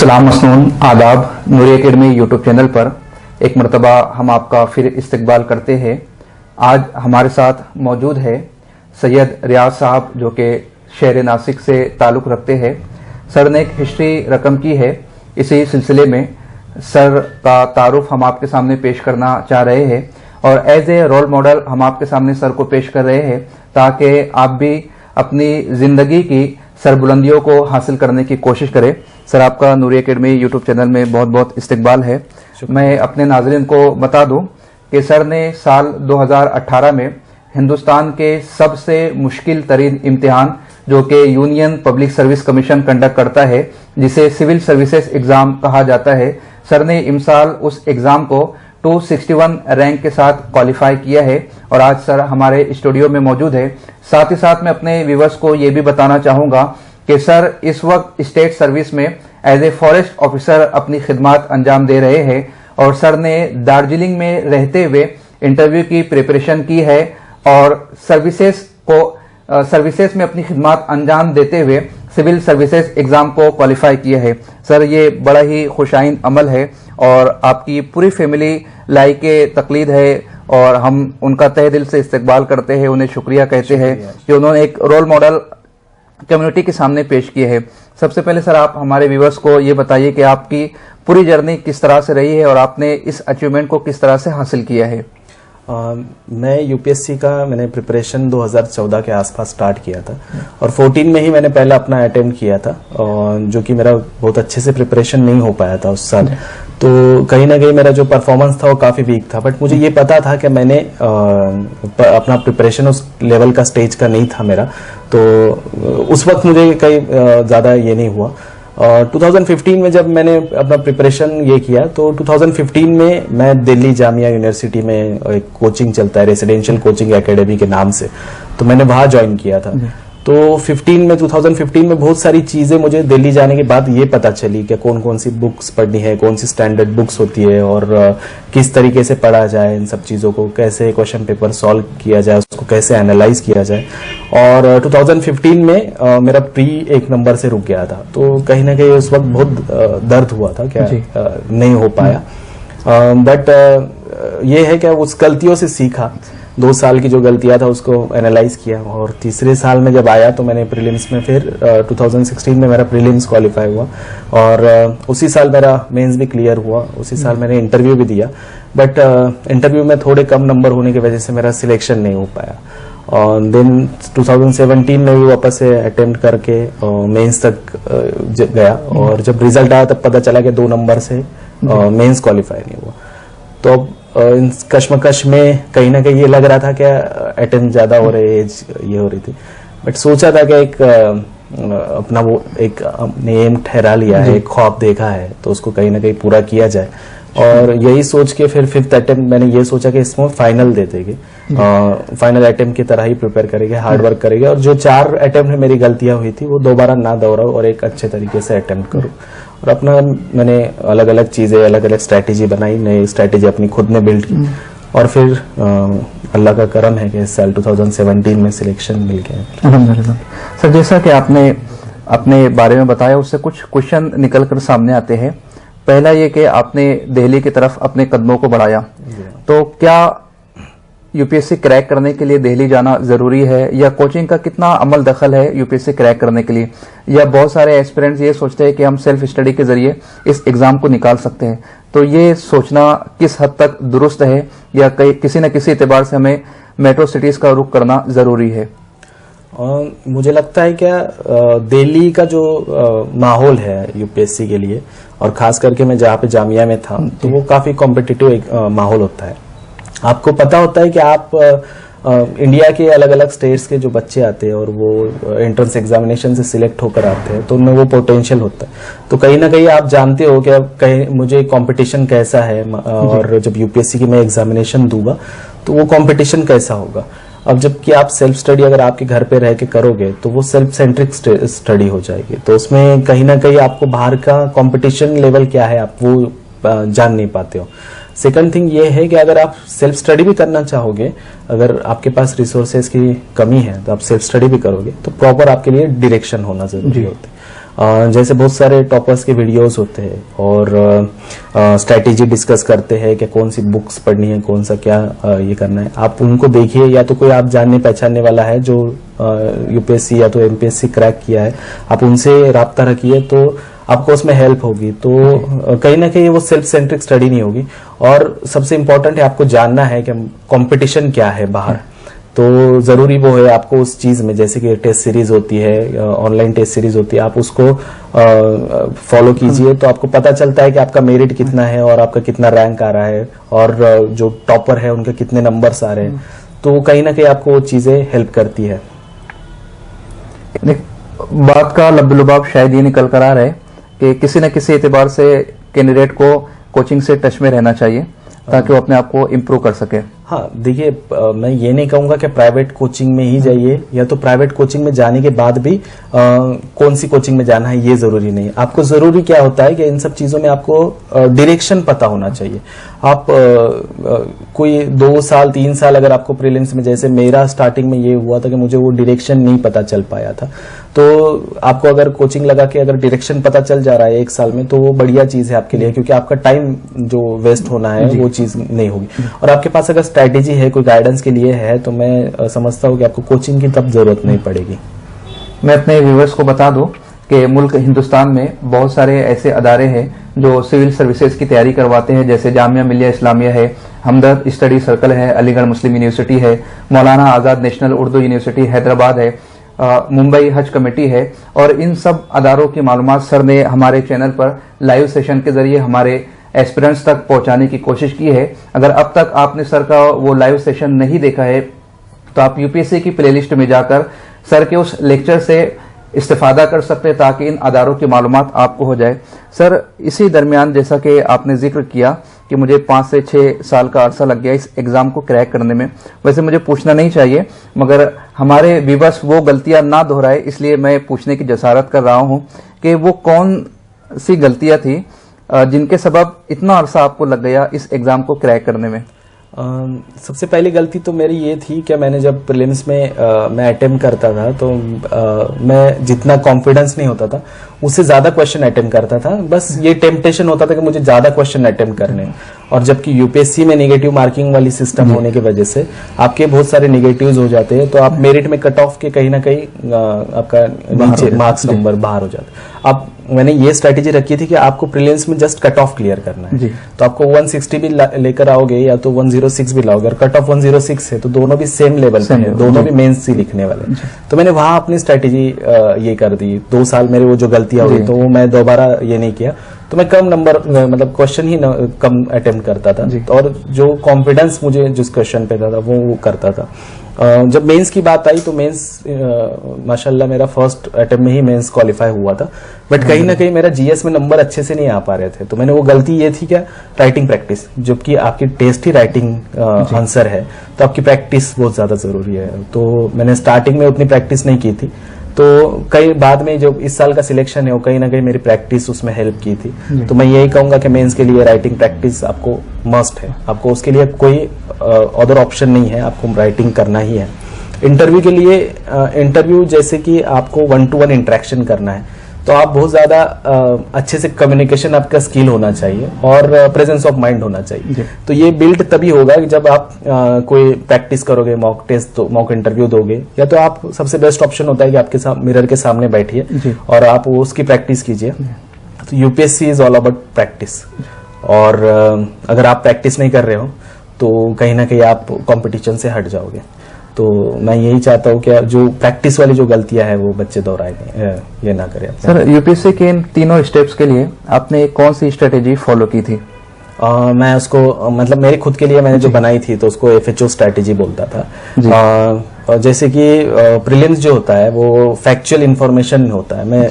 सलाम मसनून आदाब। नूरी academy YouTube channel पर एक मरतबा हम आपका फिर इस्तकबाल करते हैं। आज हमारे साथ मौजूद है सैयद रियाज साहब, जो कि शहर नासिक से ताल्लुक़ रखते हैं। सर ने एक हिस्ट्री रकम की है। इसी सिलसिले में सर का तारुफ हम आपके सामने पेश करना चाह रहे हैं और एज ए रोल मॉडल हम आपके सामने सर को पेश कर रहे हैं, ताकि आप भी अपनी ज़िंदगी की सरबुलंदियों को हासिल करने की कोशिश करें। सर, आपका नूरी एकेडमी यूट्यूब चैनल में बहुत बहुत इस्तकबाल है। मैं अपने नाज़रीन को बता दूं कि सर ने साल 2018 में हिंदुस्तान के सबसे मुश्किल तरीन इम्तिहान, जो कि union public service commission conduct करता है, जिसे सिविल सर्विसेज एग्ज़ाम कहा जाता है, सर ने इमसाल उस एग्ज़ाम को 261 रैंक के साथ क्वालिफाई किया है और आज सर हमारे स्टूडियो में मौजूद है। साथ ही साथ मैं अपने व्यूवर्स को ये भी बताना चाहूँगा कि सर इस वक्त स्टेट सर्विस में एज ए फॉरेस्ट ऑफिसर अपनी खिदमत अंजाम दे रहे हैं और सर ने दार्जिलिंग में रहते हुए इंटरव्यू की प्रिपरेशन की है और सर्विसेज में अपनी खिदमत अंजाम देते हुए सिविल सर्विसेज एग्जाम को क्वालिफाई किया है। सर, ये बड़ा ही खुशाइन अमल है और आपकी पूरी फैमिली लाइक तकलीद है और हम उनका तहे दिल से इस्तकबाल करते हैं, उन्हें शुक्रिया कहते हैं कि उन्होंने एक रोल मॉडल कम्युनिटी के सामने पेश किए है। सबसे पहले सर, आप हमारे व्यूवर्स को ये बताइए कि आपकी पूरी जर्नी किस तरह से रही है और आपने इस अचीवमेंट को किस तरह से हासिल किया है। मैं यूपीएससी का मैंने प्रिपरेशन 2014 के आसपास स्टार्ट किया था और 14 में ही मैंने पहला अपना अटेम्प्ट किया था, और जो कि मेरा बहुत अच्छे से प्रिपरेशन नहीं हो पाया था उस साल। तो कहीं ना कहीं मेरा जो परफॉर्मेंस था वो काफ़ी वीक था, बट मुझे ये पता था कि मैंने अपना प्रिपरेशन उस लेवल का, स्टेज का नहीं था मेरा। तो उस वक्त मुझे कहीं ज़्यादा ये नहीं हुआ। और 2015 में जब मैंने अपना प्रिपरेशन ये किया, तो 2015 में मैं दिल्ली जामिया यूनिवर्सिटी में एक कोचिंग चलता है, रेसिडेंशियल कोचिंग एकेडमी के नाम से, तो मैंने वहाँ ज्वाइन किया था। तो 2015 में बहुत सारी चीज़ें मुझे दिल्ली जाने के बाद ये पता चली कि कौन कौन सी बुक्स पढ़नी है, कौन सी स्टैंडर्ड बुक्स होती है और किस तरीके से पढ़ा जाए, इन सब चीज़ों को कैसे क्वेश्चन पेपर सॉल्व किया जाए, उसको कैसे एनालाइज किया जाए। और 2015 में मेरा प्री 1 नंबर से रुक गया था, तो कहीं ना कहीं उस वक्त बहुत दर्द हुआ था, क्या नहीं हो पाया। बट ये है कि उस गलतियों से सीखा, 2 साल की जो गलतियां था उसको एनालाइज किया और तीसरे साल में जब आया तो मैंने प्रीलिम्स में फिर 2016 में मेरा प्रीलिम्स क्वालिफाई हुआ और उसी साल मेरा मेंस भी क्लियर हुआ। उसी साल मैंने इंटरव्यू भी दिया, बट इंटरव्यू में थोड़े कम नंबर होने की वजह से मेरा सिलेक्शन नहीं हो पाया। और देन 2017 में भी वापस से अटेम्प्ट करके मेंस तक गया और जब रिजल्ट आया तब पता चला कि 2 नंबर से मेंस क्वालिफाई नहीं हुआ। तो इन कश्मकश में कहीं ना कहीं ये लग रहा था कि अटेम्प्ट ज़्यादा हो रहे, एज ये हो रही थी, बट सोचा था कि एक अपना वो एक एम ठहरा लिया है, एक ख्वाब देखा है, तो उसको कहीं ना कहीं पूरा किया जाए। और यही सोच के फिर 5th अटेम्प्ट मैंने ये सोचा कि इसमें फाइनल दे देंगे, फाइनल अटेम्प्ट की तरह ही प्रिपेयर करेंगे, हार्ड वर्क करेंगे और जो 4 अटेम्प्ट में मेरी गलतियां हुई थी वो दोबारा ना दोहराऊं और एक अच्छे तरीके से अटेम्प्ट करूं। और अपना मैंने अलग अलग चीज़ें, अलग अलग स्ट्रैटेजी बनाई, नई स्ट्रैटेजी अपनी खुद ने बिल्ड की और फिर अल्लाह का करम है कि इस साल 2017 में सिलेक्शन मिल गया। अल्हम्दुलिल्लाह। सर, जैसा कि आपने अपने बारे में बताया, उससे कुछ क्वेश्चन निकल कर सामने आते हैं। पहला ये कि आपने दिल्ली की तरफ अपने कदमों को बढ़ाया, तो क्या यूपीएससी क्रैक करने के लिए दिल्ली जाना जरूरी है या कोचिंग का कितना अमल दखल है यूपीएससी क्रैक करने के लिए? या बहुत सारे एस्पिरेंट्स ये सोचते हैं कि हम सेल्फ स्टडी के जरिए इस एग्जाम को निकाल सकते हैं, तो ये सोचना किस हद तक दुरुस्त है या किसी न किसी एतबार से हमें मेट्रो सिटीज का रुख करना जरूरी है? मुझे लगता है क्या दिल्ली का जो माहौल है यूपीएससी के लिए, और खास करके मैं जहाँ पे जामिया में था, तो वो काफी कॉम्पिटिटिव माहौल होता है। आपको पता होता है कि आप इंडिया के अलग अलग स्टेट्स के जो बच्चे आते हैं और वो एंट्रेंस एग्जामिनेशन से सिलेक्ट होकर आते हैं, तो उनमें वो पोटेंशियल होता है। तो कहीं ना कहीं आप जानते हो कि कहीं मुझे कंपटीशन कैसा है और जब यूपीएससी की मैं एग्जामिनेशन दूंगा तो वो कंपटीशन कैसा होगा। अब जबकि आप सेल्फ स्टडी अगर आपके घर पे रह के करोगे तो वो सेल्फ सेंट्रिक स्टडी हो जाएगी, तो उसमें कहीं ना कहीं आपको बाहर का कंपटीशन लेवल क्या है आप वो जान नहीं पाते हो। सेकंड थिंग ये है कि अगर आप सेल्फ स्टडी भी करना चाहोगे, अगर आपके पास रिसोर्सेज की कमी है तो आप सेल्फ स्टडी भी करोगे, तो प्रॉपर आपके लिए डायरेक्शन होना जरूरी होता है। जैसे बहुत सारे टॉपर्स के वीडियोस होते हैं और स्ट्रैटेजी डिस्कस करते हैं कि कौन सी बुक्स पढ़नी है, कौन सा क्या ये करना है। आप उनको देखिए, या तो कोई आप जानने पहचानने वाला है जो यूपीएससी या तो एमपीएससी क्रैक किया है, आप उनसे राब्ता रखिए तो आपको उसमें हेल्प होगी। तो कहीं ना कहीं वो सेल्फ सेंट्रिक स्टडी नहीं होगी। और सबसे इम्पोर्टेंट है आपको जानना है कि कंपटीशन क्या है बाहर। तो जरूरी वो है आपको उस चीज में, जैसे कि टेस्ट सीरीज होती है, ऑनलाइन टेस्ट सीरीज होती है, आप उसको फॉलो कीजिए तो आपको पता चलता है कि आपका मेरिट कितना है और आपका कितना रैंक आ रहा है और जो टॉपर है उनके कितने नंबर्स आ रहे हैं। तो कहीं ना कहीं आपको वो चीजें हेल्प करती है। बात का लब्बलुबाब शायद ये निकल कर आ रहा है कि किसी न किसी एतबार से कैंडिडेट को कोचिंग से टच में रहना चाहिए ताकि वो अपने आप को इम्प्रूव कर सके। हाँ, देखिए मैं ये नहीं कहूंगा कि प्राइवेट कोचिंग में ही जाइए, या तो प्राइवेट कोचिंग में जाने के बाद भी कौन सी कोचिंग में जाना है ये जरूरी नहीं है। आपको जरूरी क्या होता है कि इन सब चीजों में आपको डायरेक्शन पता होना चाहिए। आप कोई 2 साल 3 साल अगर आपको प्रीलिम्स में, जैसे मेरा स्टार्टिंग में ये हुआ था कि मुझे वो डायरेक्शन नहीं पता चल पाया था, तो आपको अगर कोचिंग लगा के अगर डायरेक्शन पता चल जा रहा है 1 साल में तो वो बढ़िया चीज है आपके लिए, क्योंकि आपका टाइम जो वेस्ट होना है वो चीज नहीं होगी। और आपके पास अगर स्ट्रैटेजी है, कोई गाइडेंस के लिए है, तो मैं समझता हूँ कि आपको कोचिंग की तब जरूरत नहीं पड़ेगी। मैं अपने व्यूवर्स को बता दूं कि मुल्क हिंदुस्तान में बहुत सारे ऐसे अदारे हैं जो सिविल सर्विसेज की तैयारी करवाते हैं, जैसे जामिया मिलिया इस्लामिया है, हमदर्द स्टडी सर्कल है, अलीगढ़ मुस्लिम यूनिवर्सिटी है, मौलाना आज़ाद नेशनल उर्दू यूनिवर्सिटी हैदराबाद है, मुंबई हज कमेटी है। और इन सब अदारों की मालूमात सर ने हमारे चैनल पर लाइव सेशन के जरिए हमारे एस्पिरेंट्स तक पहुंचाने की कोशिश की है। अगर अब तक आपने सर का वो लाइव सेशन नहीं देखा है तो आप यूपीएससी की प्लेलिस्ट में जाकर सर के उस लेक्चर से इस्तेफादा कर सकते हैं ताकि इन अदारों की मालूमात आपको हो जाए। सर, इसी दरमियान जैसा कि आपने जिक्र किया कि मुझे 5 से 6 साल का अरसा लग गया इस एग्जाम को क्रैक करने में, वैसे मुझे पूछना नहीं चाहिए मगर हमारे व्यूअर्स वो गलतियां ना दोहराए इसलिए मैं पूछने की जसारत कर रहा हूं कि वो कौन सी गलतियां थी जिनके सबब इतना अरसा आपको लग गया इस एग्जाम को क्रैक करने में। सबसे पहली गलती तो मेरी ये थी कि मैंने जब प्रीलिम्स में मैं अटेम्प्ट करता था तो मैं जितना कॉन्फिडेंस नहीं होता था उससे ज्यादा क्वेश्चन अटेम्प्ट करता था। बस ये टेम्पटेशन होता था कि मुझे ज्यादा क्वेश्चन अटेम्प्ट करने, और जबकि यूपीएससी में नेगेटिव मार्किंग वाली सिस्टम होने की वजह से आपके बहुत सारे नेगेटिव्स हो जाते हैं, तो आप मेरिट में कट ऑफ के कहीं ना कहीं आपका नीचे मार्क्स नंबर बाहर हो जाता है। अब मैंने ये स्ट्रेटेजी रखी थी कि आपको प्रीलिम्स में जस्ट कट ऑफ क्लियर करना है, तो आपको 160 भी लेकर आओगे या तो 106 भी लाओगे, कट ऑफ 106 है तो दोनों भी सेम लेवल पे है, दोनों भी मेंस ही लिखने वाले। तो मैंने वहां अपनी स्ट्रेटेजी ये कर दी। 2 साल मेरे वो जो गलतियां हुई तो वो मैं दोबारा ये नहीं किया, तो मैं कम नंबर मतलब क्वेश्चन ही कम अटेम्प्ट करता था और जो कॉन्फिडेंस मुझे जिस क्वेश्चन पे था वो करता था। जब मेंस की बात आई तो मेंस माशाल्लाह मेरा फर्स्ट अटेम्प्ट में ही मेंस क्वालिफाई हुआ था, बट कहीं ना कहीं मेरा जीएस में नंबर अच्छे से नहीं आ पा रहे थे। तो मैंने वो गलती ये थी क्या, राइटिंग प्रैक्टिस, जबकि आपकी टेस्ट ही राइटिंग आंसर है तो आपकी प्रैक्टिस बहुत ज्यादा जरूरी है। तो मैंने स्टार्टिंग में उतनी प्रैक्टिस नहीं की थी, तो कई बाद में जो इस साल का सिलेक्शन है वो कहीं ना कहीं मेरी प्रैक्टिस उसमें हेल्प की थी। तो मैं यही कहूंगा कि मेंस के लिए राइटिंग प्रैक्टिस आपको मस्ट है, आपको उसके लिए कोई अदर ऑप्शन नहीं है, आपको राइटिंग करना ही है। इंटरव्यू के लिए इंटरव्यू जैसे कि आपको 1-to-1 इंटरेक्शन करना है तो आप बहुत ज्यादा अच्छे से कम्युनिकेशन आपका स्किल होना चाहिए और प्रेजेंस ऑफ माइंड होना चाहिए। तो ये बिल्ड तभी होगा कि जब आप कोई प्रैक्टिस करोगे, मॉक टेस्ट, मॉक इंटरव्यू दोगे, या तो आप सबसे बेस्ट ऑप्शन होता है कि आपके मिरर के सामने बैठिए और आप उसकी प्रैक्टिस कीजिए। तो UPSC is all about practice, और अगर आप प्रैक्टिस नहीं कर रहे हो तो कहीं ना कहीं आप कंपटीशन से हट जाओगे। तो मैं यही चाहता हूँ कि जो प्रैक्टिस वाली जो गलतियां हैं वो बच्चे दोहराए, ये ना करें। सर, यूपीएससी के इन तीनों स्टेप्स के लिए आपने कौन सी स्ट्रेटेजी फॉलो की थी? मैं उसको मतलब मेरे खुद के लिए मैंने जो बनाई थी तो उसको एफएचओ स्ट्रेटेजी बोलता था। जैसे कि प्रीलिम्स जो होता है वो फैक्चुअल इंफॉर्मेशन होता है। मैं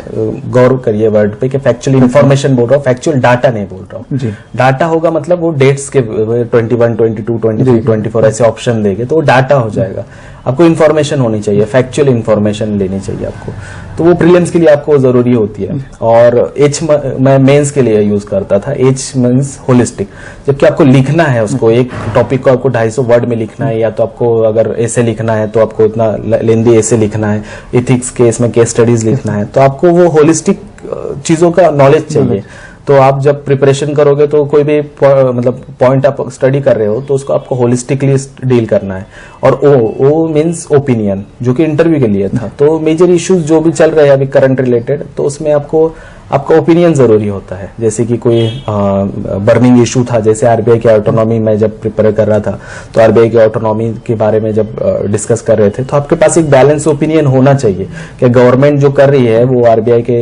गौर करिए वर्ड पे कि फैक्चुअल इंफॉर्मेशन बोल रहा हूँ, फैक्चुअल डाटा नहीं बोल रहा हूँ। डाटा होगा मतलब वो डेट्स के 21, 22, 23, 24 ऐसे ऑप्शन देंगे तो वो डाटा हो जाएगा। आपको इन्फॉर्मेशन होनी चाहिए, फैक्चुअल इन्फॉर्मेशन लेनी चाहिए आपको, तो वो प्रीलिम्स के लिए आपको जरूरी होती है। और एच मैं मेंस के लिए यूज करता था, एच मींस होलिस्टिक। जबकि आपको लिखना है उसको, एक टॉपिक को आपको 250 वर्ड में लिखना है, या तो आपको अगर ऐसे लिखना है तो आपको इतना लेंदी ऐसे लिखना है, एथिक्स केस में केस स्टडीज लिखना है, तो आपको वो होलिस्टिक चीजों का नॉलेज चाहिए। तो आप जब प्रिपरेशन करोगे तो कोई भी मतलब पॉइंट आप स्टडी कर रहे हो तो उसको आपको होलिस्टिकली डील करना है। और ओ मींस ओपिनियन, जो कि इंटरव्यू के लिए था। तो मेजर इश्यूज जो भी चल रहे हैं अभी करंट रिलेटेड, तो उसमें आपका ओपिनियन जरूरी होता है। जैसे कि कोई बर्निंग इशू था, जैसे आरबीआई की ऑटोनॉमी में जब प्रिपेयर कर रहा था, तो आरबीआई की ऑटोनॉमी के बारे में जब डिस्कस कर रहे थे, तो आपके पास एक बैलेंस ओपिनियन होना चाहिए कि गवर्नमेंट जो कर रही है वो आरबीआई के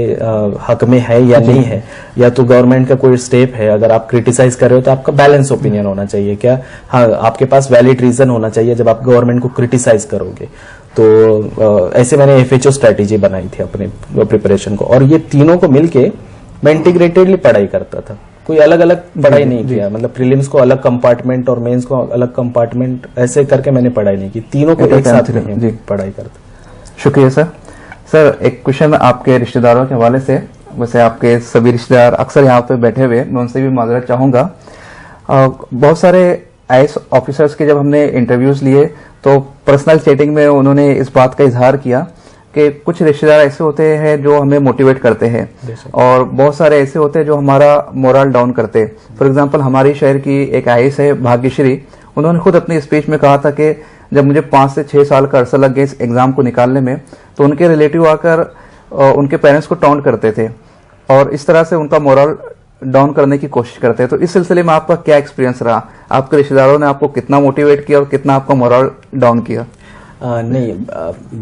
हक में है या नहीं है, या तो गवर्नमेंट का कोई स्टेप है। अगर आप क्रिटिसाइज कर रहे हो तो आपका बैलेंस ओपिनियन होना चाहिए। क्या हाँ, आपके पास वैलिड रीजन होना चाहिए जब आप गवर्नमेंट को क्रिटिसाइज करोगे। तो ऐसे मैंने एफएचओ स्ट्रेटेजी बनाई थी अपने प्रिपरेशन को, और ये तीनों को मिलके मैं इंटीग्रेटेडली पढ़ाई करता था। कोई अलग अलग पढ़ाई नहीं किया, मतलब प्रीलिम्स को अलग कंपार्टमेंट और मेंस को अलग कंपार्टमेंट ऐसे करके मैंने पढ़ाई नहीं की, तीनों को एक साथ में पढ़ाई करता। शुक्रिया सर। सर एक क्वेश्चन आपके रिश्तेदारों के हवाले से, वैसे आपके सभी रिश्तेदार अक्सर यहाँ पे बैठे हुए, मैं उनसे भी माजरत चाहूंगा। बहुत सारे आईएएस ऑफिसर्स के जब हमने इंटरव्यूज लिए तो पर्सनल चैटिंग में उन्होंने इस बात का इजहार किया कि कुछ रिश्तेदार ऐसे होते हैं जो हमें मोटिवेट करते हैं और बहुत सारे ऐसे होते हैं जो हमारा मोरल डाउन करते हैं। फॉर एग्जांपल हमारी शहर की एक आईएएस है भाग्यश्री, उन्होंने खुद अपनी स्पीच में कहा था कि जब मुझे 5 से 6 साल का अरसा लग गया इस एग्जाम को निकालने में, तो उनके रिलेटिव आकर उनके पेरेंट्स को टॉन्ट करते थे और इस तरह से उनका मोरल डाउन करने की कोशिश करते हैं। तो इस सिलसिले में आपका क्या एक्सपीरियंस रहा? आपके रिश्तेदारों ने आपको कितना मोटिवेट किया और कितना आपका मोरल डाउन किया? नहीं,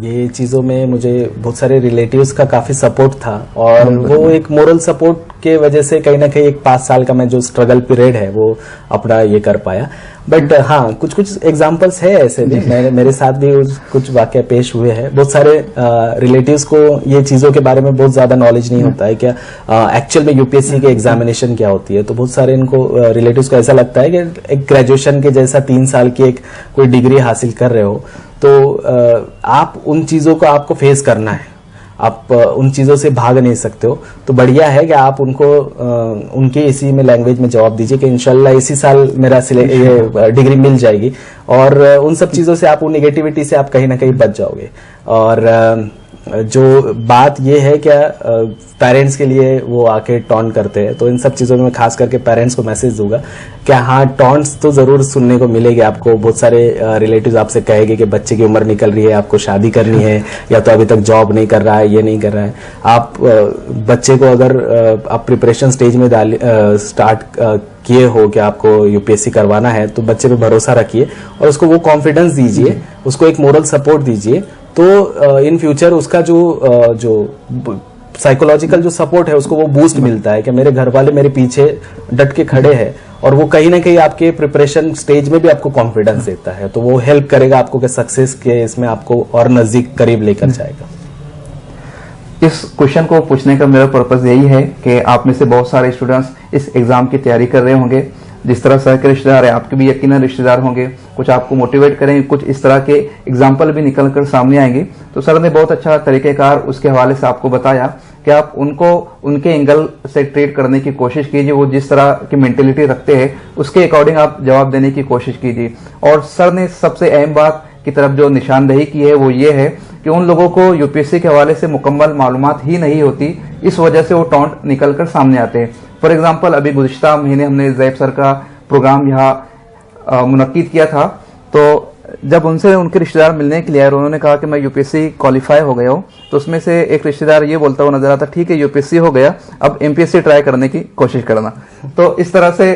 ये चीज़ों में मुझे बहुत सारे रिलेटिव्स का काफ़ी सपोर्ट था, और वो एक मोरल सपोर्ट के वजह से कहीं ना कहीं एक 5 साल का मैं जो स्ट्रगल पीरियड है वो अपना ये कर पाया। बट हाँ, कुछ एग्जांपल्स है ऐसे भी, मेरे साथ भी कुछ वाकया पेश हुए हैं। बहुत सारे रिलेटिव्स को ये चीज़ों के बारे में बहुत ज़्यादा नॉलेज नहीं होता है, क्या एक्चुअल में यूपीएससी के एग्जामिनेशन क्या होती है। तो बहुत सारे इनको रिलेटिव्स को ऐसा लगता है कि एक ग्रेजुएशन के जैसा 3 साल की एक कोई डिग्री हासिल कर रहे हो, तो आप उन चीज़ों को आपको फेस करना है, आप उन चीज़ों से भाग नहीं सकते हो। तो बढ़िया है कि आप उनको उनके इसी में लैंग्वेज में जवाब दीजिए कि इंशाल्लाह इसी साल मेरा ये डिग्री मिल जाएगी, और उन सब चीज़ों से आप, उन निगेटिविटी से आप कहीं ना कहीं बच जाओगे। और जो बात ये है क्या, पेरेंट्स के लिए वो आके टॉन्ट करते हैं, तो इन सब चीज़ों में खास करके पेरेंट्स को मैसेज दूंगा कि हाँ, टॉन्ट्स तो ज़रूर सुनने को मिलेगी आपको। बहुत सारे रिलेटिव्स आपसे कहेंगे कि बच्चे की उम्र निकल रही है, आपको शादी करनी है, या तो अभी तक जॉब नहीं कर रहा है, ये नहीं कर रहा है। आप बच्चे को अगर आप प्रिपरेशन स्टेज में स्टार्ट किए हो कि आपको यूपीएससी करवाना है, तो बच्चे पे भरोसा रखिए और उसको वो कॉन्फिडेंस दीजिए, उसको एक मोरल सपोर्ट दीजिए। तो इन फ्यूचर उसका जो साइकोलॉजिकल जो सपोर्ट है उसको वो बूस्ट मिलता है कि मेरे घर वाले मेरे पीछे डट के खड़े हैं, और वो कहीं ना कहीं आपके प्रिपरेशन स्टेज में भी आपको कॉन्फिडेंस देता है। तो वो हेल्प करेगा आपको कि सक्सेस के इसमें आपको और नजदीक करीब लेकर जाएगा। इस क्वेश्चन को पूछने का मेरा पर्पज यही है कि आप में से बहुत सारे स्टूडेंट्स इस एग्जाम की तैयारी कर रहे होंगे। जिस तरह सर के रिश्तेदार है, आपके भी यकीनन रिश्तेदार होंगे, कुछ आपको मोटिवेट करेंगे, कुछ इस तरह के एग्जाम्पल भी निकल कर सामने आएंगे। तो सर ने बहुत अच्छा तरीकेकार उसके हवाले से आपको बताया कि आप उनको उनके एंगल से ट्रीट करने की कोशिश कीजिए, वो जिस तरह की मेंटेलिटी रखते हैं उसके अकॉर्डिंग आप जवाब देने की कोशिश कीजिए। और सर ने सबसे अहम बात की तरफ जो निशानदेही की है वो ये है कि उन लोगों को यूपीएससी के हवाले से मुकम्मल मालूमात ही नहीं होती, इस वजह से वो टॉन्ट निकल कर सामने आते हैं। फॉर एग्जाम्पल अभी गुज़िश्ता महीने हमने जैब सर का प्रोग्राम यहाँ मुनक्किद किया था, तो जब उनसे उनके रिश्तेदार मिलने के लिए आए और उन्होंने कहा कि मैं यूपीएससी क्वालिफाई हो गया हूँ, तो उसमें से एक रिश्तेदार ये बोलता हुआ नजर आता, ठीक है यूपीएससी हो गया, अब एमपीएससी ट्राई करने की कोशिश करना। तो इस तरह से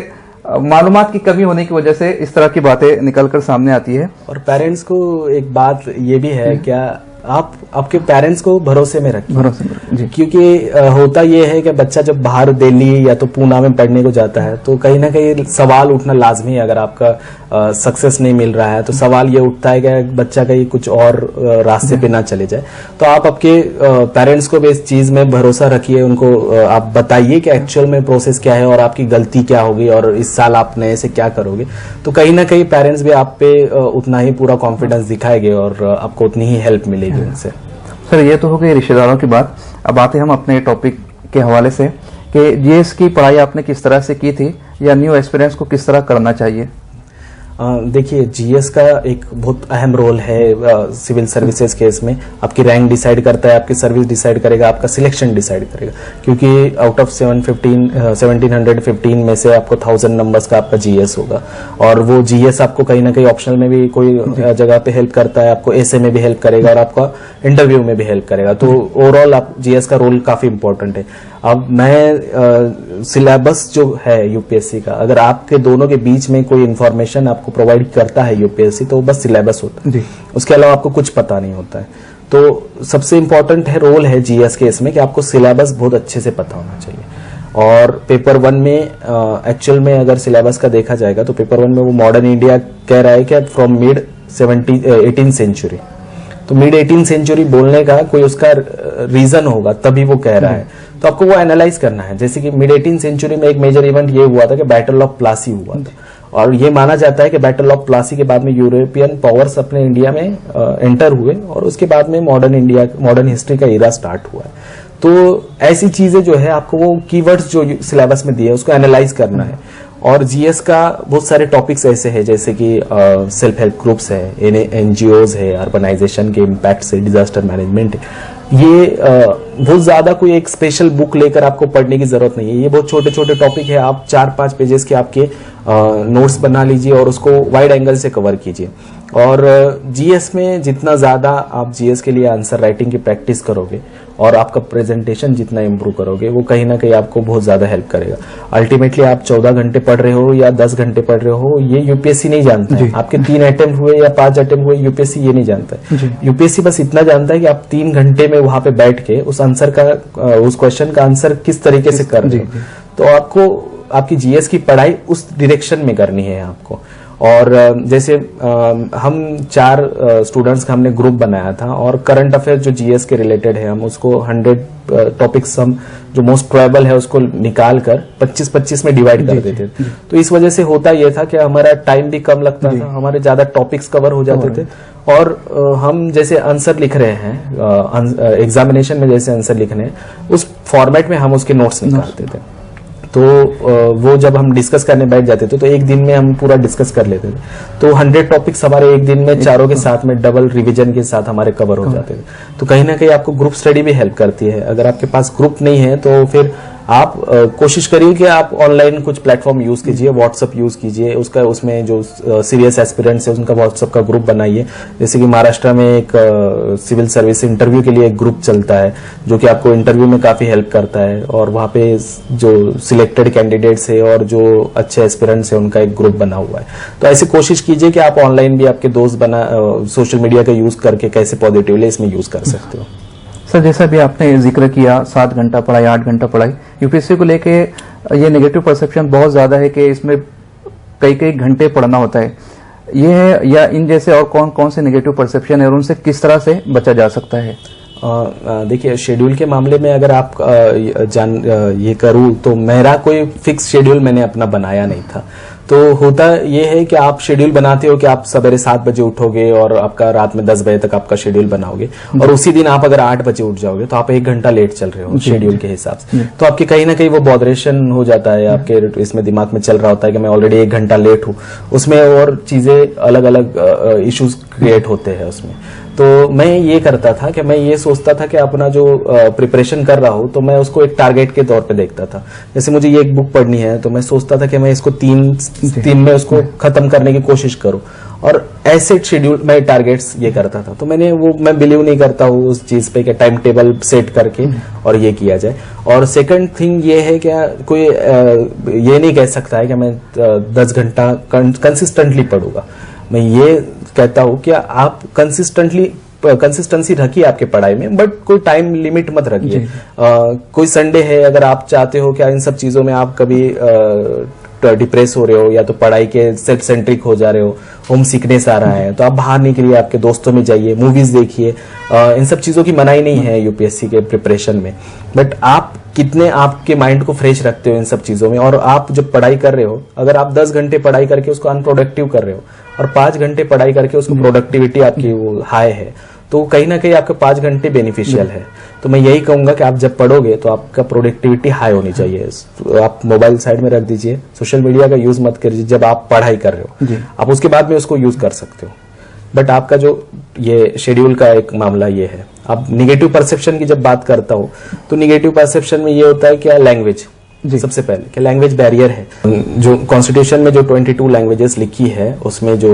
मालूमात की कमी होने की वजह से इस तरह की बातें निकलकर सामने आती है। और पेरेंट्स को एक बात ये भी है, क्या आप आपके पेरेंट्स को भरोसे में रखिए, क्योंकि होता ये है कि बच्चा जब बाहर दिल्ली या तो पूना में पढ़ने को जाता है तो कहीं ना कहीं सवाल उठना लाजमी है। अगर आपका सक्सेस नहीं मिल रहा है तो सवाल ये उठता है कि बच्चा कहीं कुछ और रास्ते पे ना चले जाए। तो आप आपके पेरेंट्स को भी इस चीज में भरोसा रखिए, उनको आप बताइए कि एक्चुअल में प्रोसेस क्या है और आपकी गलती क्या होगी और इस साल आप नए से क्या करोगे। तो कहीं ना कहीं पेरेंट्स भी आप पे उतना ही पूरा कॉन्फिडेंस दिखाएंगे और आपको उतनी ही हेल्प मिलेगी उनसे। सर ये तो हो गई रिश्तेदारों की बात। अब आते हम अपने टॉपिक के हवाले से कि जीएस की पढ़ाई आपने किस तरह से की थी या न्यू एक्सपीरियंस को किस तरह करना चाहिए? देखिए, जीएस का एक बहुत अहम रोल है सिविल सर्विसेज केस में। आपकी रैंक डिसाइड करता है, आपकी सर्विस डिसाइड करेगा, आपका सिलेक्शन डिसाइड करेगा, क्योंकि आउट ऑफ 1715 में से आपको 1000 नंबर्स का आपका जीएस होगा। और वो जीएस आपको कहीं ना कहीं ऑप्शनल में भी कोई जगह पे हेल्प करता है, आपको एसए में भी हेल्प करेगा और आपका इंटरव्यू में भी हेल्प करेगा। तो ओवरऑल आप जीएस का रोल काफी इंपॉर्टेंट है। अब मैं सिलेबस जो है यूपीएससी का, अगर आपके दोनों के बीच में कोई इंफॉर्मेशन आपको प्रोवाइड करता है यूपीएससी, तो बस सिलेबस होता है, उसके अलावा आपको कुछ पता नहीं होता है। तो सबसे इंपॉर्टेंट है रोल है जीएस के इसमें कि आपको सिलेबस बहुत अच्छे से पता होना चाहिए। और पेपर 1 में एक्चुअल में अगर सिलेबस का देखा जाएगा तो पेपर 1 में वो मॉडर्न इंडिया कह रहा है कि फ्रॉम मिड 18th सेंचुरी। तो मिड 18th सेंचुरी बोलने का कोई उसका रीजन होगा, तभी वो कह रहा है। तो आपको वो एनालाइज करना है। जैसे कि मिड 18th सेंचुरी में एक मेजर इवेंट ये हुआ था कि बैटल ऑफ प्लासी हुआ था, और ये माना जाता है कि बैटल ऑफ प्लासी के बाद में यूरोपियन पावर्स अपने इंडिया में एंटर हुए, और उसके बाद में मॉडर्न हिस्ट्री का एरा स्टार्ट हुआ है। तो ऐसी चीजें जो है आपको वो कीवर्ड्स जो सिलेबस में दिए है उसको एनालाइज करना है। और जीएस का बहुत सारे टॉपिक्स ऐसे हैं, जैसे कि सेल्फ हेल्प ग्रुप्स है, एनजीओज है, अर्बनाइजेशन के इम्पैक्ट है, डिजास्टर मैनेजमेंट है। ये बहुत ज्यादा कोई एक स्पेशल बुक लेकर आपको पढ़ने की जरूरत नहीं है। ये बहुत छोटे छोटे टॉपिक है, आप 4-5 पेजेस के आपके नोट्स बना लीजिए और उसको वाइड एंगल से कवर कीजिए। और जीएस में जितना ज्यादा आप जीएस के लिए आंसर राइटिंग की प्रैक्टिस करोगे और आपका प्रेजेंटेशन जितना इंप्रूव करोगे, वो कहीं ना कहीं आपको बहुत ज्यादा हेल्प करेगा। अल्टीमेटली आप 14 घंटे पढ़ रहे हो या 10 घंटे पढ़ रहे हो, ये यूपीएससी नहीं जानता है। आपके 3 अटेम्प्ट हुए या 5 अटेम्प्ट हुए, यूपीएससी ये नहीं जानता है। यूपीएससी बस इतना जानता है कि आप 3 घंटे में वहां पे बैठ के उस आंसर का, उस क्वेश्चन का आंसर किस तरीके से कर रहे हो। तो आपको आपकी जीएस की पढ़ाई उस डायरेक्शन में करनी है आपको। और जैसे हम 4 स्टूडेंट्स का हमने ग्रुप बनाया था, और करंट अफेयर जो जीएस के रिलेटेड है, हम उसको 100 टॉपिक्स हम जो मोस्ट प्रोबेबल है उसको निकाल कर 25-25 में डिवाइड कर देते थे। तो इस वजह से होता यह था कि हमारा टाइम भी कम लगता था, हमारे ज्यादा टॉपिक्स कवर हो जाते थे। और हम जैसे आंसर लिख रहे हैं एग्जामिनेशन में, जैसे आंसर लिख रहे हैं उस फॉर्मेट में हम उसके नोट्स निकालते थे। तो वो जब हम डिस्कस करने बैठ जाते थे तो एक दिन में हम पूरा डिस्कस कर लेते थे। तो 100 टॉपिक्स हमारे एक दिन में चारों के साथ में डबल रिवीजन के साथ हमारे कवर हो जाते थे। तो कहीं ना कहीं आपको ग्रुप स्टडी भी हेल्प करती है। अगर आपके पास ग्रुप नहीं है तो फिर आप कोशिश करिए कि आप ऑनलाइन कुछ प्लेटफॉर्म यूज कीजिए, व्हाट्सएप यूज कीजिए, उसका उसमें जो सीरियस एस्पिरेंट्स है उनका व्हाट्सएप का ग्रुप बनाइए। जैसे कि महाराष्ट्र में एक सिविल सर्विस इंटरव्यू के लिए एक ग्रुप चलता है जो कि आपको इंटरव्यू में काफी हेल्प करता है, और वहां पे जो सिलेक्टेड कैंडिडेट्स है और जो अच्छे एस्पिरेंट्स है उनका एक ग्रुप बना हुआ है। तो ऐसे कोशिश कीजिए कि आप ऑनलाइन भी आपके दोस्त सोशल मीडिया का यूज करके कैसे पॉजिटिवली इसमें यूज कर सकते हो। सर, जैसा भी आपने जिक्र किया 7 घंटा पढ़ाई, 8 घंटा पढ़ाई, यूपीएससी को लेके ये नेगेटिव परसेप्शन बहुत ज्यादा है कि इसमें कई घंटे पढ़ना होता है। ये है, या इन जैसे और कौन कौन से नेगेटिव परसेप्शन है और उनसे किस तरह से बचा जा सकता है? देखिए, शेड्यूल के मामले में अगर आप ये करूँ तो मेरा कोई फिक्स शेड्यूल मैंने अपना बनाया नहीं था। तो होता ये है कि आप शेड्यूल बनाते हो कि आप सवेरे 7 बजे उठोगे और आपका रात में 10 बजे तक आपका शेड्यूल बनाओगे, और उसी दिन आप अगर 8 बजे उठ जाओगे तो आप 1 घंटा लेट चल रहे हो शेड्यूल के हिसाब से। तो आपके कहीं ना कहीं वो बॉदरेशन हो जाता है, आपके इसमें दिमाग में चल रहा होता है कि मैं ऑलरेडी 1 घंटा लेट हूँ, उसमें और चीजें अलग अलग इश्यूज क्रिएट होते हैं उसमें। तो मैं ये करता था कि मैं ये सोचता था कि अपना जो प्रिपरेशन कर रहा हूं तो मैं उसको एक टारगेट के तौर पे देखता था। जैसे मुझे ये एक बुक पढ़नी है तो मैं सोचता था कि मैं इसको 3 में उसको खत्म करने की कोशिश करूं, और ऐसे शेड्यूल मैं टारगेट्स ये करता था। तो मैं बिलीव नहीं करता हूँ उस चीज पे कि टाइम टेबल सेट करके और ये किया जाए। और सेकंड थिंग ये है कि कोई ये नहीं कह सकता है कि मैं 10 घंटा कंसिस्टेंटली पढ़ूंगा। मैं ये कहता हूं कि आप कंसिस्टेंसी रखिए आपके पढ़ाई में, बट कोई टाइम लिमिट मत रखिए। कोई संडे है, अगर आप चाहते हो कि इन सब चीजों में आप कभी डिप्रेस हो रहे हो या तो पढ़ाई के सेल्फ सेंट्रिक हो जा रहे हो, होम सिकनेस आ रहा है, तो आप बाहर निकलिए, आपके दोस्तों में जाइए, मूवीज देखिए। इन सब चीजों की मनाही नहीं है यूपीएससी के प्रिपरेशन में, बट आप कितने आपके माइंड को फ्रेश रखते हो इन सब चीजों में। और आप जब पढ़ाई कर रहे हो, अगर आप 10 घंटे पढ़ाई करके उसको अनप्रोडक्टिव कर रहे हो और 5 घंटे पढ़ाई करके उसको प्रोडक्टिविटी आपकी वो हाई है, तो कहीं ना कहीं आपके 5 घंटे बेनिफिशियल है। तो मैं यही कहूंगा कि आप जब पढ़ोगे तो आपका प्रोडक्टिविटी हाई होनी चाहिए। तो आप मोबाइल साइड में रख दीजिए, सोशल मीडिया का यूज मत करिए जब आप पढ़ाई कर रहे हो, आप उसके बाद में उसको यूज कर सकते हो। बट आपका जो ये शेड्यूल का एक मामला ये है। अब निगेटिव परसेप्शन की जब बात करता हूँ तो निगेटिव परसेप्शन में ये होता है क्या, लैंग्वेज सबसे पहले कि लैंग्वेज बैरियर है। जो कॉन्स्टिट्यूशन में जो 22 लैंग्वेजेस लिखी है उसमें जो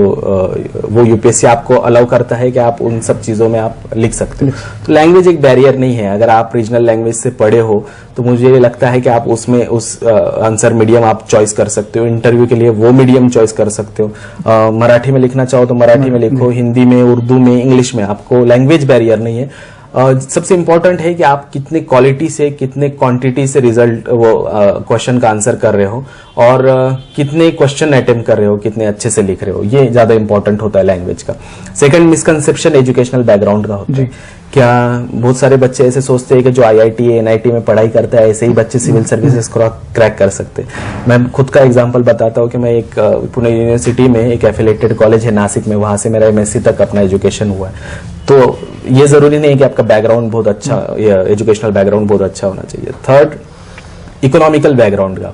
वो यूपीएससी आपको अलाउ करता है कि आप उन सब चीजों में आप लिख सकते हो। तो लैंग्वेज एक बैरियर नहीं है। अगर आप रीजनल लैंग्वेज से पढ़े हो तो मुझे लगता है कि आप उसमें उस आंसर मीडियम आप चॉइस कर सकते हो। इंटरव्यू के लिए वो मीडियम चॉइस कर सकते हो। मराठी में लिखना चाहो तो मराठी में लिखो, हिंदी में, उर्दू में, इंग्लिश में, आपको लैंग्वेज बैरियर नहीं है। सबसे इंपॉर्टेंट है कि आप कितने क्वालिटी से कितने क्वांटिटी से रिजल्ट वो क्वेश्चन का आंसर कर रहे हो और कितने क्वेश्चन अटेम्प्ट कर रहे हो, कितने अच्छे से लिख रहे हो, ये ज्यादा इंपॉर्टेंट होता है लैंग्वेज का। सेकंड मिसकंसेप्शन एजुकेशनल बैकग्राउंड का होता है। क्या बहुत सारे बच्चे ऐसे सोचते हैं कि जो आईआईटी एनआईटी में पढ़ाई करता है ऐसे ही बच्चे सिविल सर्विसेज क्रैक कर सकते हैं। मैं खुद का एग्जांपल बताता हूँ कि मैं एक पुणे यूनिवर्सिटी में एक एफिलेटेड कॉलेज है नासिक में, वहां से मेरा एमएससी तक अपना एजुकेशन हुआ है। तो ये जरूरी नहीं है कि आपका बैकग्राउंड बहुत अच्छा, एजुकेशनल बैकग्राउंड बहुत अच्छा होना चाहिए। थर्ड, इकोनॉमिकल बैकग्राउंड का।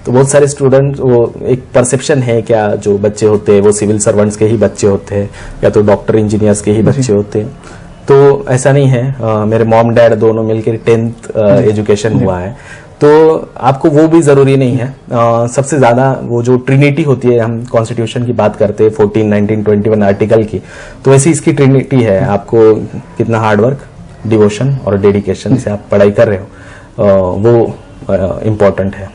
तो बहुत सारे स्टूडेंट, वो एक परसेप्शन है क्या जो बच्चे होते हैं वो सिविल सर्वेंट्स के ही बच्चे होते हैं या तो डॉक्टर इंजीनियर्स के ही बच्चे होते हैं। तो ऐसा नहीं है। मेरे मॉम डैड दोनों मिलकर 10th एजुकेशन हुआ है, तो आपको वो भी जरूरी नहीं है। सबसे ज्यादा वो जो ट्रिनिटी होती है, हम कॉन्स्टिट्यूशन की बात करते हैं 14, 19, 21 आर्टिकल की, तो वैसे इसकी ट्रिनिटी है। आपको कितना हार्डवर्क, डिवोशन और डेडिकेशन से आप पढ़ाई कर रहे हो, वो इम्पोर्टेंट है।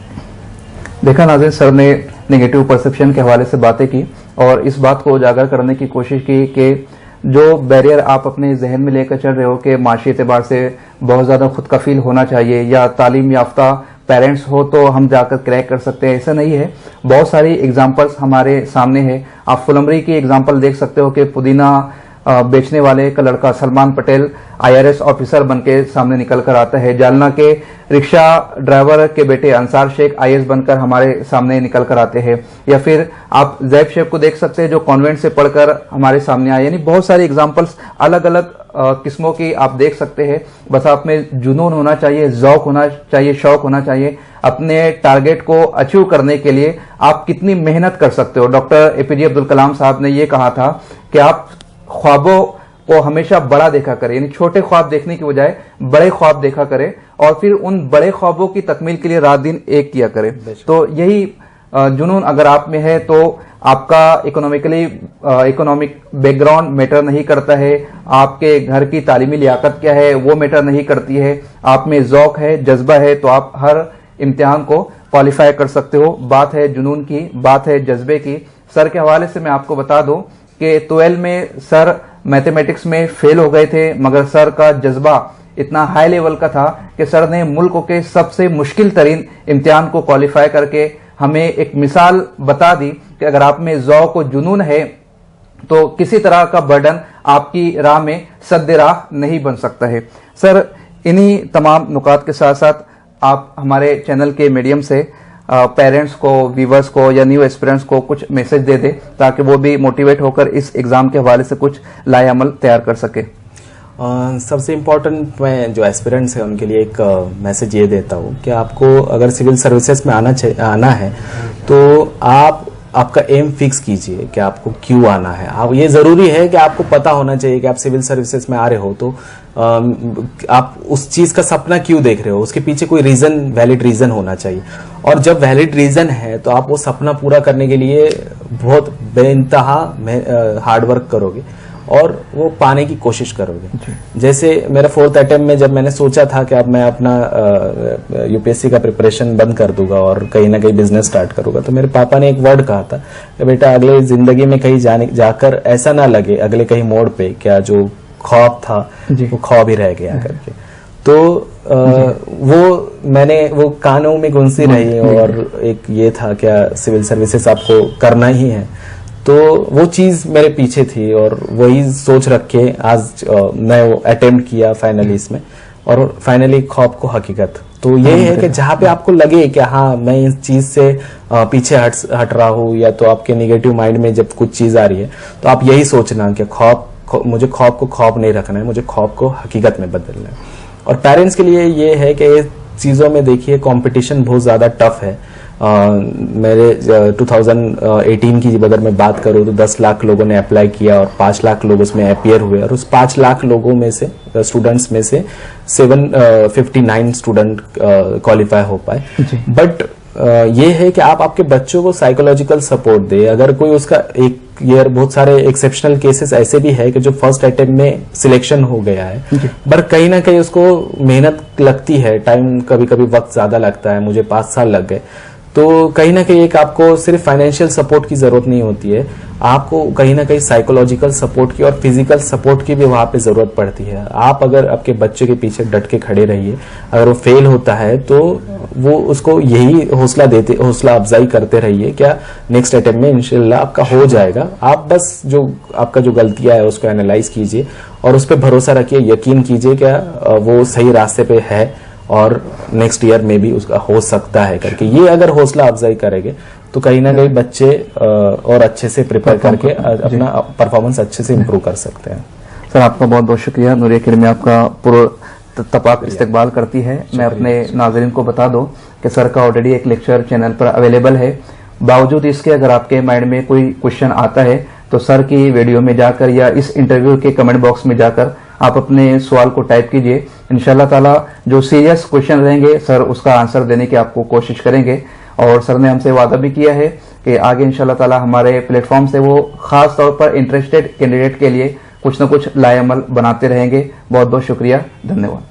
देखा नाज़रीन, सर ने नेगेटिव परसेप्शन के हवाले से बातें की और इस बात को उजागर करने की कोशिश की कि जो बैरियर आप अपने जहन में लेकर चल रहे हो कि माशी एतबार से बहुत ज़्यादा खुद कफील होना चाहिए या तालीम याफ्ता पेरेंट्स हो तो हम जाकर क्रैक कर सकते हैं, ऐसा नहीं है। बहुत सारी एग्जांपल्स हमारे सामने है। आप फुलमरी की एग्जांपल देख सकते हो कि पुदीना बेचने वाले का लड़का सलमान पटेल आईआरएस ऑफिसर बनके सामने निकल कर आता है। जालना के रिक्शा ड्राइवर के बेटे अंसार शेख आईएएस बनकर हमारे सामने निकल कर आते हैं। या फिर आप जैब शेख को देख सकते हैं जो कॉन्वेंट से पढ़कर हमारे सामने आए। यानी बहुत सारी एग्जांपल्स अलग अलग किस्मों की आप देख सकते हैं। बस आप में जुनून होना चाहिए, जौक होना चाहिए, शौक होना चाहिए। अपने टारगेट को अचीव करने के लिए आप कितनी मेहनत कर सकते हो। डॉक्टर एपीजे अब्दुल कलाम साहब ने यह कहा था कि आप ख्वाबों को हमेशा बड़ा देखा करें, यानी छोटे ख्वाब देखने की बजाय बड़े ख्वाब देखा करें और फिर उन बड़े ख्वाबों की तकमील के लिए रात दिन एक किया करें। तो यही जुनून अगर आप में है तो आपका इकोनॉमिक बैकग्राउंड मैटर नहीं करता है, आपके घर की तालीमी लियाकत क्या है वो मैटर नहीं करती है। आप में जौक है, जज्बा है तो आप हर इम्तिहान को क्वालिफाई कर सकते हो। बात है जुनून की, बात है जज्बे की। सर के हवाले से मैं आपको बता दूं कि 12 में सर मैथमेटिक्स में फेल हो गए थे, मगर सर का जज्बा इतना हाई लेवल का था कि सर ने मुल्क के सबसे मुश्किल तरीन इम्तिहान को क्वालिफाई करके हमें एक मिसाल बता दी कि अगर आप में ज़ौक़ और जुनून है तो किसी तरह का बर्डन आपकी राह में सद्दे राह नहीं बन सकता है। सर, इन्हीं तमाम नुकात के साथ साथ आप हमारे चैनल के मीडियम से पेरेंट्स को, व्यूवर्स को या न्यू एस्पिरेंट्स को कुछ मैसेज दे दे ताकि वो भी मोटिवेट होकर इस एग्जाम के हवाले से कुछ लाएअमल तैयार कर सके। सबसे इम्पोर्टेंट मैं जो एस्पिरेंट्स हैं उनके लिए एक मैसेज ये देता हूँ कि आपको अगर सिविल सर्विसेज में आना है तो आपका एम फिक्स कीजिए कि आपको क्यों आना है। आप ये जरूरी है कि आपको पता होना चाहिए कि आप सिविल सर्विसेज में आ रहे हो तो आप उस चीज का सपना क्यों देख रहे हो, उसके पीछे कोई रीजन, वैलिड रीजन होना चाहिए। और जब वैलिड रीजन है तो आप वो सपना पूरा करने के लिए बहुत बेइंतहा हार्डवर्क करोगे और वो पाने की कोशिश करोगे। जैसे मेरा 4th अटेम्प्ट में जब मैंने सोचा था कि अब मैं अपना यूपीएससी का प्रिपरेशन बंद कर दूंगा और कहीं ना कहीं बिजनेस स्टार्ट करूंगा, तो मेरे पापा ने एक वर्ड कहा था कि बेटा अगले जिंदगी में कहीं जाकर ऐसा ना लगे अगले कहीं मोड़ पे क्या जो ख्वाब था वो ख्वाब ही रह गया करके। तो वो कानों में गुंजती रही और एक ये था क्या सिविल सर्विसेज आपको करना ही है। तो वो चीज मेरे पीछे थी और वही सोच रख के आज मैं वो अटेम्प्ट किया फाइनली इसमें और फाइनली ख्वाब को हकीकत। तो ये है कि जहाँ पे आपको लगे कि हाँ मैं इस चीज से पीछे हट रहा हूँ या तो आपके निगेटिव माइंड में जब कुछ चीज आ रही है तो आप यही सोचना कि मुझे ख्वाब को ख्वाब नहीं रखना है, मुझे ख्वाब को हकीकत में बदलना है। और पेरेंट्स के लिए ये है कि ये चीज़ों में देखिए कंपटीशन बहुत ज़्यादा टफ है। मेरे 2018 की अगर मैं बात करूँ तो 10 लाख लोगों ने अप्लाई किया और 5 लाख लोग उसमें अपीयर हुए, और उस 5 लाख लोगों में से स्टूडेंट्स में से 759 स्टूडेंट क्वालिफाई हो पाए। बट ये है कि आप आपके बच्चों को साइकोलॉजिकल सपोर्ट दे। अगर कोई उसका एक ईयर, बहुत सारे एक्सेप्शनल केसेस ऐसे भी है कि जो फर्स्ट अटेम्प्ट में सिलेक्शन हो गया है, पर कहीं ना कहीं उसको मेहनत लगती है, टाइम कभी कभी वक्त ज्यादा लगता है, मुझे 5 साल लग गए। तो कहीं ना कहीं एक आपको सिर्फ फाइनेंशियल सपोर्ट की जरूरत नहीं होती है, आपको कहीं ना कहीं साइकोलॉजिकल सपोर्ट की और फिजिकल सपोर्ट की भी वहां पे जरूरत पड़ती है। आप अगर आपके बच्चे के पीछे डट के खड़े रहिए, अगर वो फेल होता है तो वो उसको यही हौसला अफजाई करते रहिए, क्या नेक्स्ट अटेम्प्ट में इंशाल्लाह आपका हो जाएगा। आप बस जो आपका जो गलतियां है उसको एनालाइज कीजिए और उस पर भरोसा रखिए, यकीन कीजिए क्या वो सही रास्ते पे है और नेक्स्ट ईयर में भी उसका हो सकता है करके। ये अगर हौसला अफजाई करेंगे तो कहीं ना कहीं बच्चे और अच्छे से प्रिपेयर करके अपना परफॉर्मेंस अच्छे से इम्प्रूव कर सकते हैं। सर आपका बहुत बहुत शुक्रिया। नूरिया अकेडमी आपका पूरा तपाक इस्तकबाल करती है। मैं अपने नाज़रीन को बता दूं कि सर का ऑलरेडी एक लेक्चर चैनल पर अवेलेबल है। बावजूद इसके अगर आपके माइंड में कोई क्वेश्चन आता है तो सर की वीडियो में जाकर या इस इंटरव्यू के कमेंट बॉक्स में जाकर आप अपने सवाल को टाइप कीजिए। इंशाल्लाह ताला जो सीरियस क्वेश्चन रहेंगे सर उसका आंसर देने की आपको कोशिश करेंगे। और सर ने हमसे वादा भी किया है कि आगे इंशाल्लाह ताला हमारे प्लेटफॉर्म से वो खास तौर पर इंटरेस्टेड कैंडिडेट के लिए कुछ न कुछ लाएअमल बनाते रहेंगे। बहुत बहुत शुक्रिया, धन्यवाद।